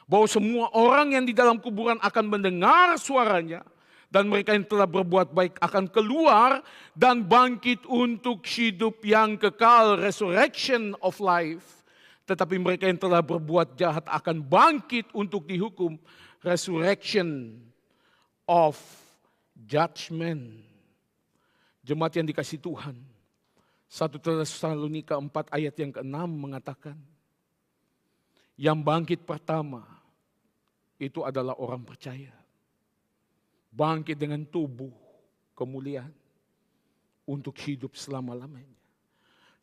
bahwa semua orang yang di dalam kuburan akan mendengar suaranya, dan mereka yang telah berbuat baik akan keluar dan bangkit untuk hidup yang kekal, resurrection of life. Tetapi mereka yang telah berbuat jahat akan bangkit untuk dihukum, resurrection of judgment. Jemaat yang dikasihi Tuhan, 1 Tesalonika 4 ayat yang ke-6 mengatakan, yang bangkit pertama itu adalah orang percaya. Bangkit dengan tubuh kemuliaan untuk hidup selama-lamanya.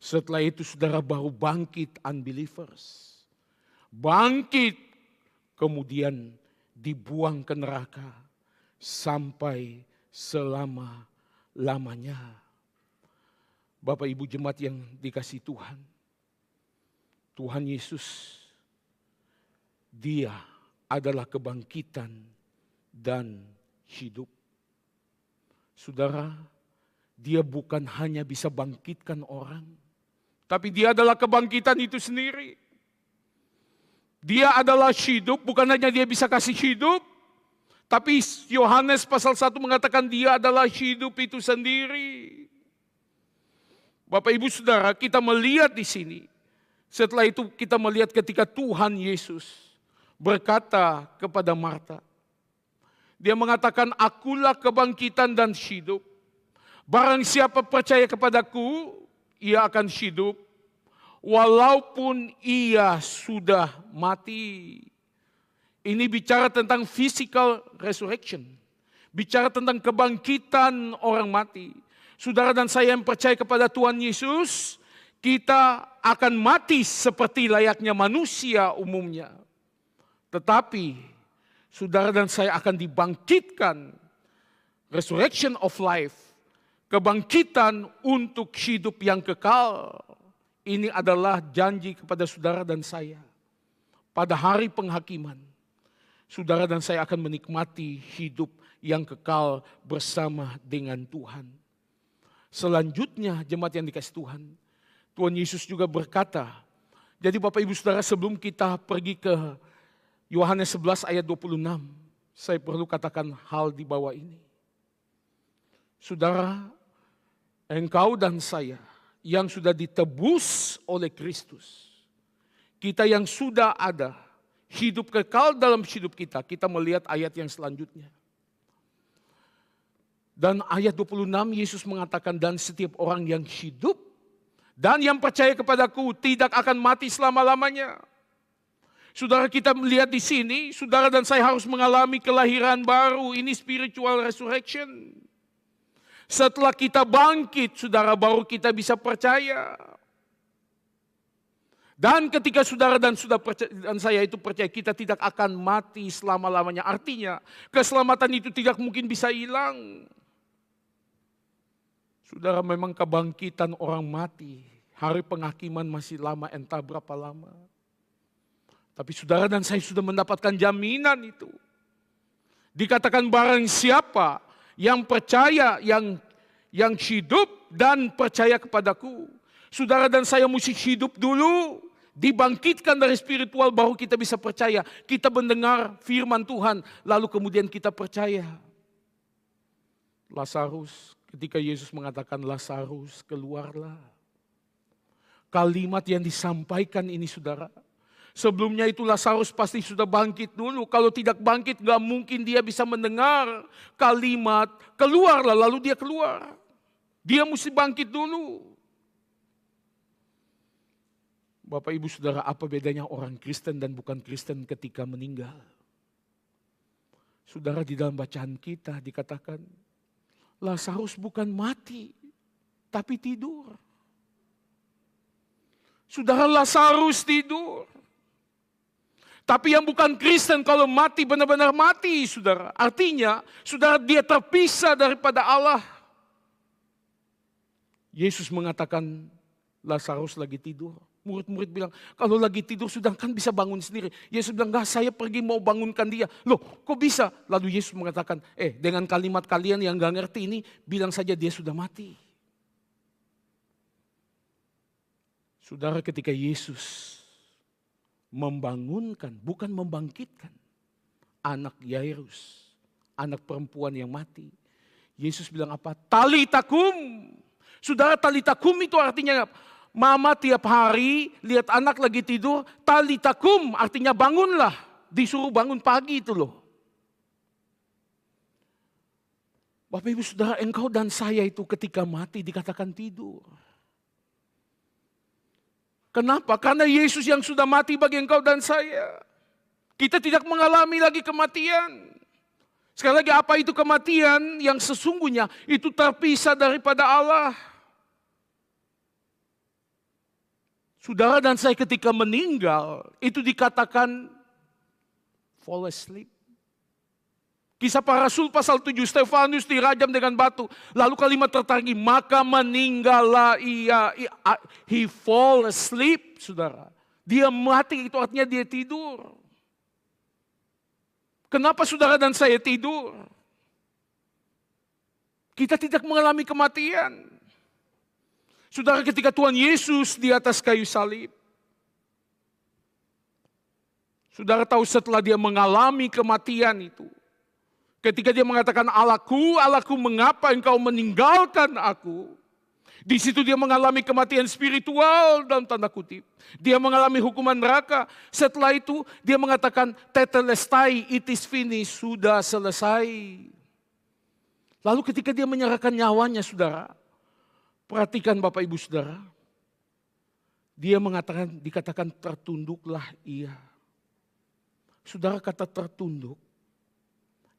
Setelah itu saudara baru bangkit unbelievers. Bangkit, kemudian dibuang ke neraka sampai selama-lamanya. Bapak Ibu jemaat yang dikasihi Tuhan. Tuhan Yesus, Dia adalah kebangkitan dan hidup. Saudara, Dia bukan hanya bisa bangkitkan orang, tapi Dia adalah kebangkitan itu sendiri. Dia adalah hidup, bukan hanya Dia bisa kasih hidup, tapi Yohanes pasal 1 mengatakan Dia adalah hidup itu sendiri. Bapak Ibu Saudara, kita melihat di sini. Setelah itu kita melihat ketika Tuhan Yesus berkata kepada Marta. Dia mengatakan, akulah kebangkitan dan hidup. Barang siapa percaya kepadaku, ia akan hidup. Walaupun ia sudah mati. Ini bicara tentang physical resurrection. Bicara tentang kebangkitan orang mati. Saudara dan saya yang percaya kepada Tuhan Yesus, kita akan mati seperti layaknya manusia umumnya. Tetapi saudara dan saya akan dibangkitkan. Resurrection of life. Kebangkitan untuk hidup yang kekal. Ini adalah janji kepada saudara dan saya. Pada hari penghakiman, saudara dan saya akan menikmati hidup yang kekal bersama dengan Tuhan. Selanjutnya, jemaat yang dikasihi Tuhan, Tuhan Yesus juga berkata, jadi Bapak Ibu Saudara, sebelum kita pergi ke Yohanes 11 ayat 26, saya perlu katakan hal di bawah ini. Saudara, engkau dan saya yang sudah ditebus oleh Kristus. Kita yang sudah ada, hidup kekal dalam hidup kita. Kita melihat ayat yang selanjutnya. Dan ayat 26 Yesus mengatakan, dan setiap orang yang hidup dan yang percaya kepadaku tidak akan mati selama-lamanya. Saudara, kita melihat di sini, saudara dan saya harus mengalami kelahiran baru. Ini spiritual resurrection. Setelah kita bangkit, saudara, baru kita bisa percaya. Dan ketika saudara dan saya itu percaya, kita tidak akan mati selama-lamanya. Artinya, keselamatan itu tidak mungkin bisa hilang. Saudara, memang kebangkitan orang mati, hari penghakiman masih lama, entah berapa lama. Tapi saudara dan saya sudah mendapatkan jaminan itu. Dikatakan barang siapa yang percaya, yang hidup dan percaya kepadaku. Saudara dan saya mesti hidup dulu, dibangkitkan dari spiritual, baru kita bisa percaya. Kita mendengar firman Tuhan, lalu kemudian kita percaya. Lazarus, ketika Yesus mengatakan Lazarus keluarlah. Kalimat yang disampaikan ini saudara, sebelumnya itu Lazarus pasti sudah bangkit dulu. Kalau tidak bangkit gak mungkin dia bisa mendengar kalimat keluarlah, lalu dia keluar. Dia mesti bangkit dulu. Bapak Ibu Saudara, apa bedanya orang Kristen dan bukan Kristen ketika meninggal? Saudara, di dalam bacaan kita dikatakan Lazarus bukan mati, tapi tidur. Saudara, Lazarus tidur. Tapi yang bukan Kristen kalau mati benar-benar mati, saudara. Artinya, saudara, dia terpisah daripada Allah. Yesus mengatakan Lazarus lagi tidur. Murid-murid bilang, kalau lagi tidur sudah kan bisa bangun sendiri. Yesus bilang, enggak, saya pergi mau bangunkan dia. Loh, kok bisa? Lalu Yesus mengatakan, dengan kalimat kalian yang gak ngerti ini, bilang saja dia sudah mati. Saudara, ketika Yesus membangunkan, bukan membangkitkan anak Yairus, anak perempuan yang mati. Yesus bilang apa? Talitakum. Saudara, talitakum itu artinya mama tiap hari lihat anak lagi tidur, talitakum artinya bangunlah, disuruh bangun pagi itu loh. Bapak Ibu Saudara, engkau dan saya itu ketika mati dikatakan tidur. Kenapa? Karena Yesus yang sudah mati bagi engkau dan saya. Kita tidak mengalami lagi kematian. Sekali lagi, apa itu kematian? Yang sesungguhnya itu terpisah daripada Allah. Saudara dan saya ketika meninggal, itu dikatakan fall asleep. Kisah para Rasul pasal 7, Stefanus dirajam dengan batu. Lalu kalimat tertarik, maka meninggallah ia. He fall asleep, saudara. Dia mati, itu artinya dia tidur. Kenapa saudara dan saya tidur? Kita tidak mengalami kematian. Saudara, ketika Tuhan Yesus di atas kayu salib, saudara tahu setelah dia mengalami kematian itu, ketika dia mengatakan Allahku, Allahku, mengapa engkau meninggalkan aku? Di situ dia mengalami kematian spiritual dalam tanda kutip. Dia mengalami hukuman neraka. Setelah itu dia mengatakan tetelestai, it is finished, sudah selesai. Lalu ketika dia menyerahkan nyawanya, saudara, perhatikan Bapak Ibu Saudara, dia dikatakan tertunduklah ia. Saudara, kata tertunduk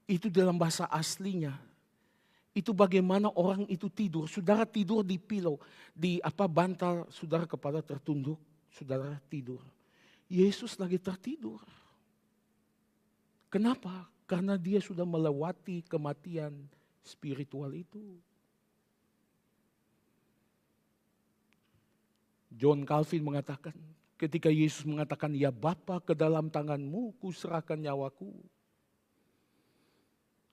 itu dalam bahasa aslinya itu bagaimana orang itu tidur. Saudara tidur di pillow, di bantal, saudara kepala tertunduk, saudara tidur. Yesus lagi tertidur. Kenapa? Karena dia sudah melewati kematian spiritual itu. John Calvin mengatakan, ketika Yesus mengatakan, ya Bapa, ke dalam tanganmu kuserahkan nyawaku.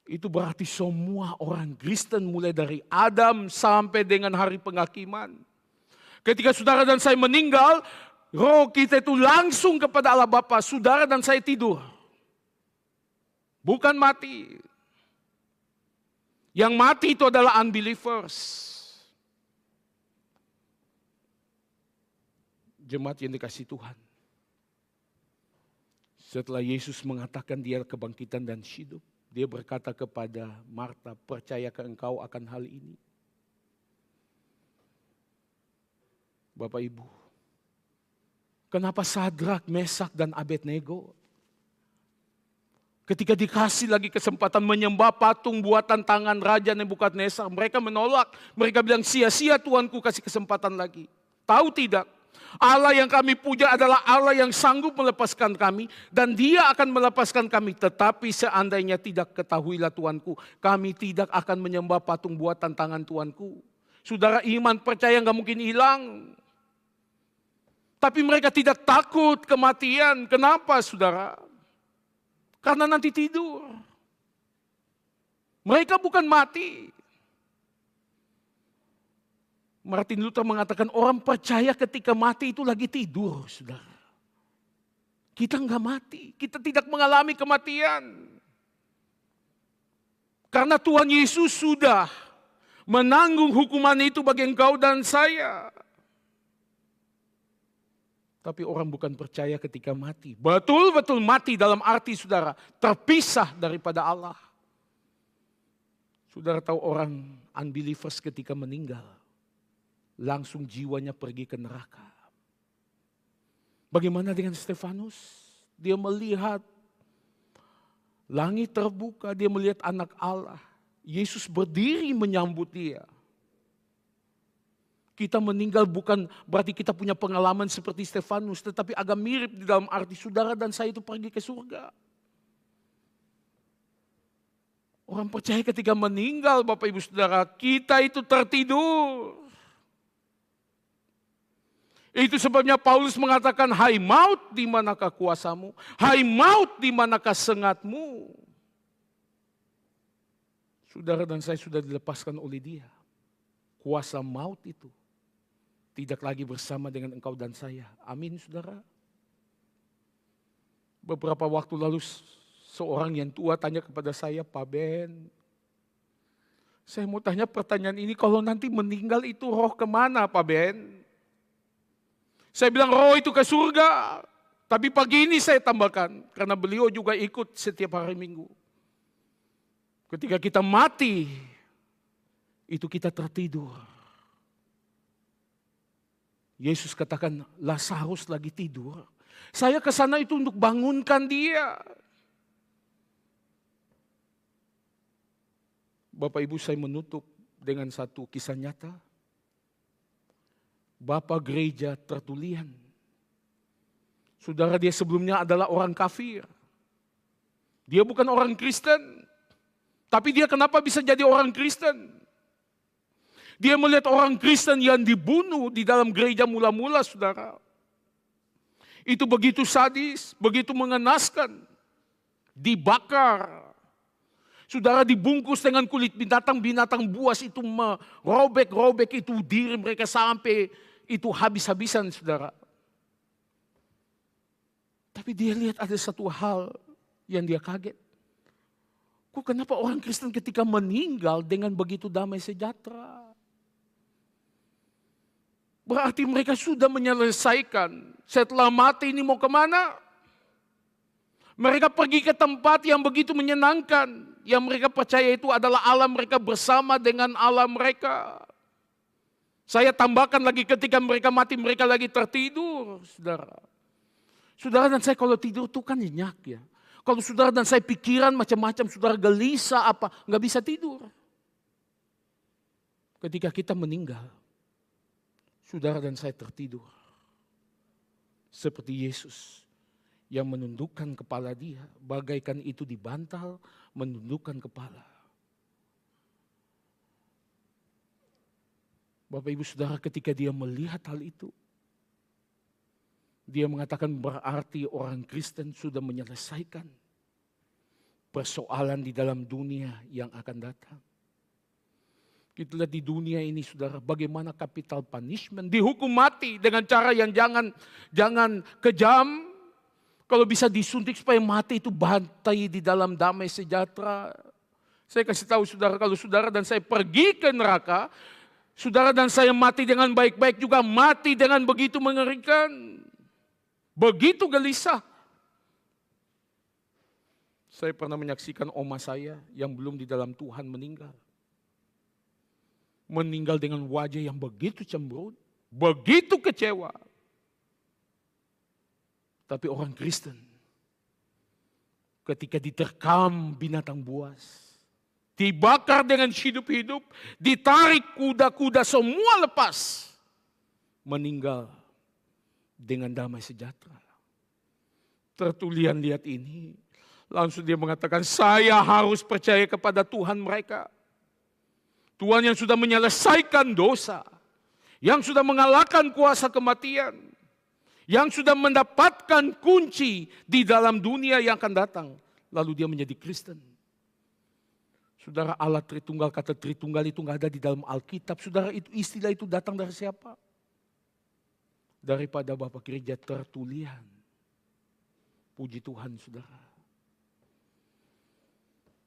Itu berarti semua orang Kristen mulai dari Adam sampai dengan hari penghakiman. Ketika saudara dan saya meninggal, roh kita itu langsung kepada Allah Bapa. Saudara dan saya tidur. Bukan mati. Yang mati itu adalah unbelievers. Jemaat yang dikasihi Tuhan. Setelah Yesus mengatakan dia kebangkitan dan hidup, dia berkata kepada Marta, percayakah engkau akan hal ini? Bapak Ibu, kenapa Sadrak, Mesak dan Abednego ketika dikasih lagi kesempatan menyembah patung buatan tangan Raja Nebukadnezar, mereka menolak. Mereka bilang, sia-sia Tuanku kasih kesempatan lagi. Tahu tidak? Allah yang kami puja adalah Allah yang sanggup melepaskan kami dan dia akan melepaskan kami. Tetapi seandainya tidak, ketahuilah Tuanku, kami tidak akan menyembah patung buatan tangan Tuanku. Saudara, iman percaya gak mungkin hilang. Tapi mereka tidak takut kematian. Kenapa saudara? Karena nanti tidur. Mereka bukan mati. Martin Luther mengatakan orang percaya ketika mati itu lagi tidur, saudara. Kita enggak mati, kita tidak mengalami kematian. Karena Tuhan Yesus sudah menanggung hukuman itu bagi engkau dan saya. Tapi orang bukan percaya ketika mati. Betul-betul mati dalam arti saudara, terpisah daripada Allah. Saudara tahu orang unbelievers ketika meninggal, langsung jiwanya pergi ke neraka. Bagaimana dengan Stefanus? Dia melihat langit terbuka, dia melihat anak Allah. Yesus berdiri menyambut dia. Kita meninggal bukan berarti kita punya pengalaman seperti Stefanus, tetapi agak mirip di dalam arti saudara dan saya itu pergi ke surga. Orang percaya ketika meninggal, Bapak Ibu Saudara, kita itu tertidur. Itu sebabnya Paulus mengatakan, hai maut, di manakah kuasamu? Hai maut, di manakah sengatmu? Saudara dan saya sudah dilepaskan oleh dia. Kuasa maut itu tidak lagi bersama dengan engkau dan saya. Amin, saudara. Beberapa waktu lalu seorang yang tua tanya kepada saya, Pak Ben, saya mau tanya pertanyaan ini, kalau nanti meninggal itu roh kemana Pak Ben? Saya bilang roh itu ke surga. Tapi pagi ini saya tambahkan, karena beliau juga ikut setiap hari Minggu. Ketika kita mati, itu kita tertidur. Yesus katakan, Lazarus lagi tidur. Saya ke sana itu untuk bangunkan dia. Bapak Ibu, saya menutup dengan satu kisah nyata. Bapak gereja Tertullian Saudara, dia sebelumnya adalah orang kafir. Dia bukan orang Kristen. Tapi dia kenapa bisa jadi orang Kristen? Dia melihat orang Kristen yang dibunuh di dalam gereja mula-mula, saudara. Itu begitu sadis, begitu mengenaskan. Dibakar. Saudara, dibungkus dengan kulit binatang buas itu merobek-robek itu diri mereka sampai itu habis-habisan, saudara. Tapi dia lihat ada satu hal yang dia kaget. Kok kenapa orang Kristen ketika meninggal dengan begitu damai sejahtera? Berarti mereka sudah menyelesaikan. Setelah mati ini mau kemana? Mereka pergi ke tempat yang begitu menyenangkan. Yang mereka percaya itu adalah alam mereka bersama dengan alam mereka. Saya tambahkan lagi ketika mereka mati mereka lagi tertidur, saudara. Saudara dan saya kalau tidur itu kan nyenyak ya. Kalau saudara dan saya pikiran macam-macam, saudara gelisah apa, nggak bisa tidur. Ketika kita meninggal, saudara dan saya tertidur. Seperti Yesus yang menundukkan kepala dia, bagaikan itu dibantal, menundukkan kepala. Bapak Ibu Saudara, ketika dia melihat hal itu, dia mengatakan berarti orang Kristen sudah menyelesaikan persoalan di dalam dunia yang akan datang. Kita lihat di dunia ini, saudara, bagaimana capital punishment, dihukum mati dengan cara yang jangan kejam. Kalau bisa disuntik supaya mati itu bantai di dalam damai sejahtera. Saya kasih tahu saudara, kalau saudara dan saya pergi ke neraka, saudara dan saya mati dengan baik-baik juga mati dengan begitu mengerikan. Begitu gelisah. Saya pernah menyaksikan oma saya yang belum di dalam Tuhan meninggal. Meninggal dengan wajah yang begitu cemberut, begitu kecewa. Tapi orang Kristen ketika diterkam binatang buas, dibakar dengan hidup-hidup, ditarik kuda-kuda semua lepas, meninggal dengan damai sejahtera. Tertulian lihat ini, langsung dia mengatakan, saya harus percaya kepada Tuhan mereka. Tuhan yang sudah menyelesaikan dosa, yang sudah mengalahkan kuasa kematian, yang sudah mendapatkan kunci di dalam dunia yang akan datang. Lalu dia menjadi Kristen. Saudara, Allah Tritunggal, kata Tritunggal itu nggak ada di dalam Alkitab. Saudara, itu istilah itu datang dari siapa? Daripada Bapak Gereja Tertulian. Puji Tuhan, saudara.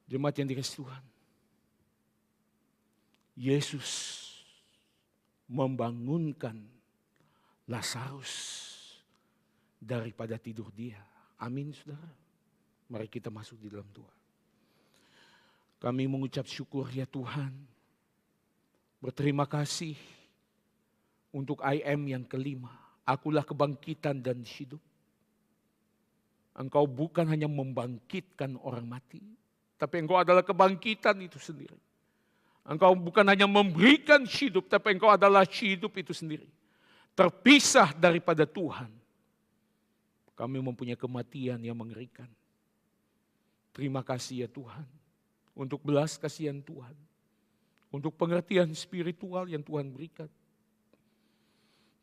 Jemaat yang dikasihi Tuhan. Yesus membangunkan Lazarus daripada tidur dia. Amin, saudara. Mari kita masuk di dalam Tuhan. Kami mengucap syukur ya Tuhan. Berterima kasih untuk IM yang kelima. Akulah kebangkitan dan hidup. Engkau bukan hanya membangkitkan orang mati, tapi Engkau adalah kebangkitan itu sendiri. Engkau bukan hanya memberikan hidup, tapi Engkau adalah hidup itu sendiri. Terpisah daripada Tuhan. Kami mempunyai kematian yang mengerikan. Terima kasih ya Tuhan. Untuk belas kasihan Tuhan. Untuk pengertian spiritual yang Tuhan berikan.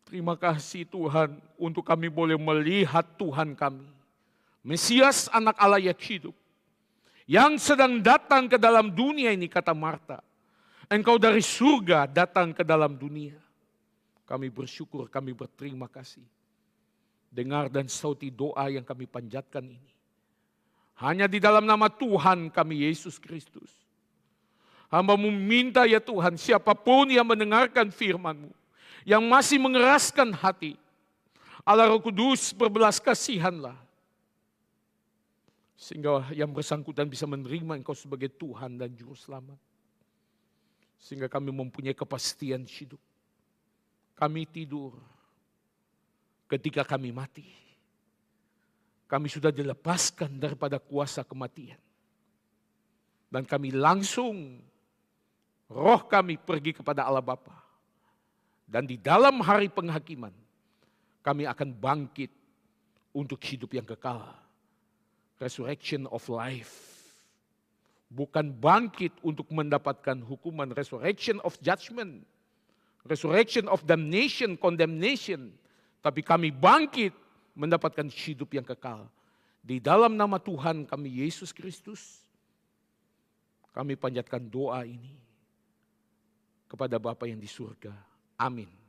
Terima kasih Tuhan untuk kami boleh melihat Tuhan kami. Mesias anak Allah yang hidup. Yang sedang datang ke dalam dunia ini, kata Marta. Engkau dari surga datang ke dalam dunia. Kami bersyukur, kami berterima kasih. Dengar dan sauti doa yang kami panjatkan ini. Hanya di dalam nama Tuhan kami Yesus Kristus. Hamba-Mu minta ya Tuhan, siapapun yang mendengarkan firman-Mu, yang masih mengeraskan hati, Allah Roh Kudus berbelas kasihanlah. Sehingga yang bersangkutan bisa menerima Engkau sebagai Tuhan dan Juru Selamat. Sehingga kami mempunyai kepastian hidup. Kami tidur ketika kami mati. Kami sudah dilepaskan daripada kuasa kematian. Dan kami langsung, roh kami pergi kepada Allah Bapa. Dan di dalam hari penghakiman, kami akan bangkit untuk hidup yang kekal. Resurrection of life. Bukan bangkit untuk mendapatkan hukuman, resurrection of judgment. Resurrection of damnation, condemnation. Tapi kami bangkit mendapatkan hidup yang kekal. Di dalam nama Tuhan kami Yesus Kristus, kami panjatkan doa ini kepada Bapa yang di surga. Amin.